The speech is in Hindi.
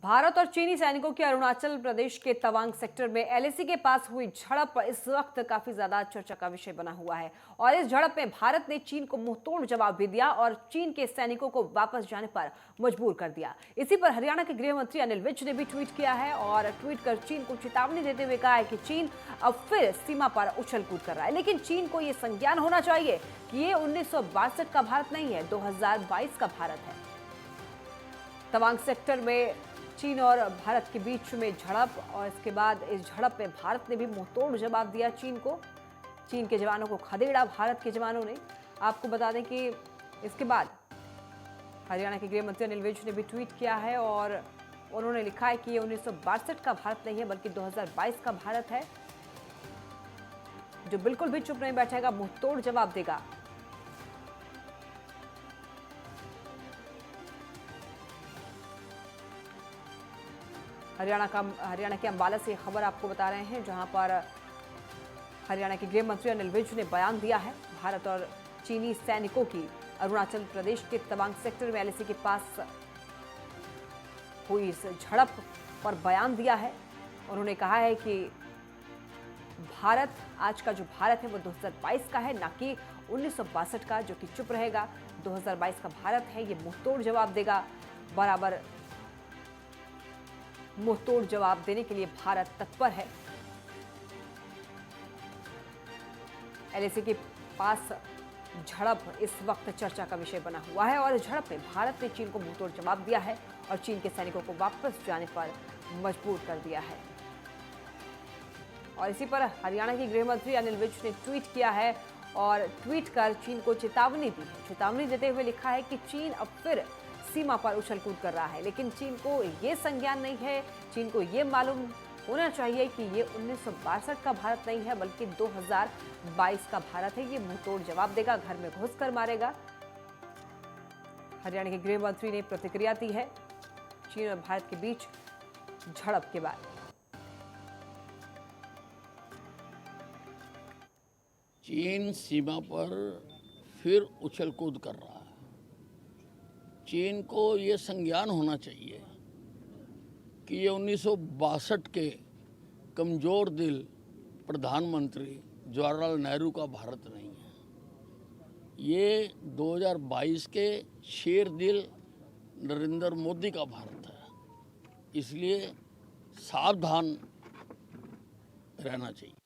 भारत और चीनी सैनिकों की अरुणाचल प्रदेश के तवांग सेक्टर में एलएसी के पास हुई झड़प इस वक्त काफी ज्यादा चर्चा का विषय बना हुआ है। और इस झड़प में भारत ने चीन को मुंहतोड़ जवाब भी दिया और चीन के सैनिकों को वापस जाने पर मजबूर कर दिया। इसी पर हरियाणा के गृह मंत्री अनिल विज ने भी ट्वीट किया है और ट्वीट कर चीन को चेतावनी देते हुए कहा है कि चीन अब फिर सीमा पर उछल कूद कर रहा है, लेकिन चीन को यह संज्ञान होना चाहिए कि ये 1962 का भारत नहीं है, 2022 का भारत है। तवांग सेक्टर में चीन और भारत के बीच में झड़प और इसके बाद इस झड़प में भारत ने भी मुंहतोड़ जवाब दिया चीन को। चीन के जवानों को खदेड़ा भारत के जवानों ने। आपको बता दें कि इसके बाद हरियाणा के गृह मंत्री अनिल विज ने भी ट्वीट किया है और उन्होंने लिखा है कि ये 1962 का भारत नहीं है बल्कि 2022 का भारत है, जो बिल्कुल भी चुप नहीं बैठेगा, मुंहतोड़ जवाब देगा। हरियाणा के अंबाला से खबर आपको बता रहे हैं, जहां पर हरियाणा के गृह मंत्री अनिल विज ने बयान दिया है। भारत और चीनी सैनिकों की अरुणाचल प्रदेश के तवांग सेक्टर में एलएसी के पास हुई इस झड़प पर बयान दिया है। उन्होंने कहा है कि भारत, आज का जो भारत है वो 2022 का है, ना कि 1962 का, जो कि चुप रहेगा। 2022 का भारत है, ये मुंहतोड़ जवाब देगा। बराबर मुंहतोड़ जवाब देने के लिए भारत तत्पर है। एलएसी के पास झड़प इस वक्त चर्चा का विषय बना हुआ है और इस झड़प में भारत ने चीन को मुंहतोड़ जवाब दिया है और चीन के सैनिकों को वापस जाने पर मजबूर कर दिया है। और इसी पर हरियाणा के गृह मंत्री अनिल विज ने ट्वीट किया है और ट्वीट कर चीन को चेतावनी दी है। चेतावनी देते हुए लिखा है कि चीन अब फिर सीमा पर उछल कूद कर रहा है, लेकिन चीन को ये संज्ञान नहीं है। चीन को ये मालूम होना चाहिए कि ये 1962 का भारत नहीं है बल्कि 2022 का भारत है। ये मुंहतोड़ जवाब देगा, घर में घुसकर मारेगा। हरियाणा के गृह मंत्री ने प्रतिक्रिया दी है चीन और भारत के बीच झड़प के बाद। चीन सीमा पर फिर उछल कूद कर रहा है। चीन को ये संज्ञान होना चाहिए कि ये 1962 के कमज़ोर दिल प्रधानमंत्री जवाहरलाल नेहरू का भारत नहीं है, ये 2022 के शेर दिल नरेंद्र मोदी का भारत है। इसलिए सावधान रहना चाहिए।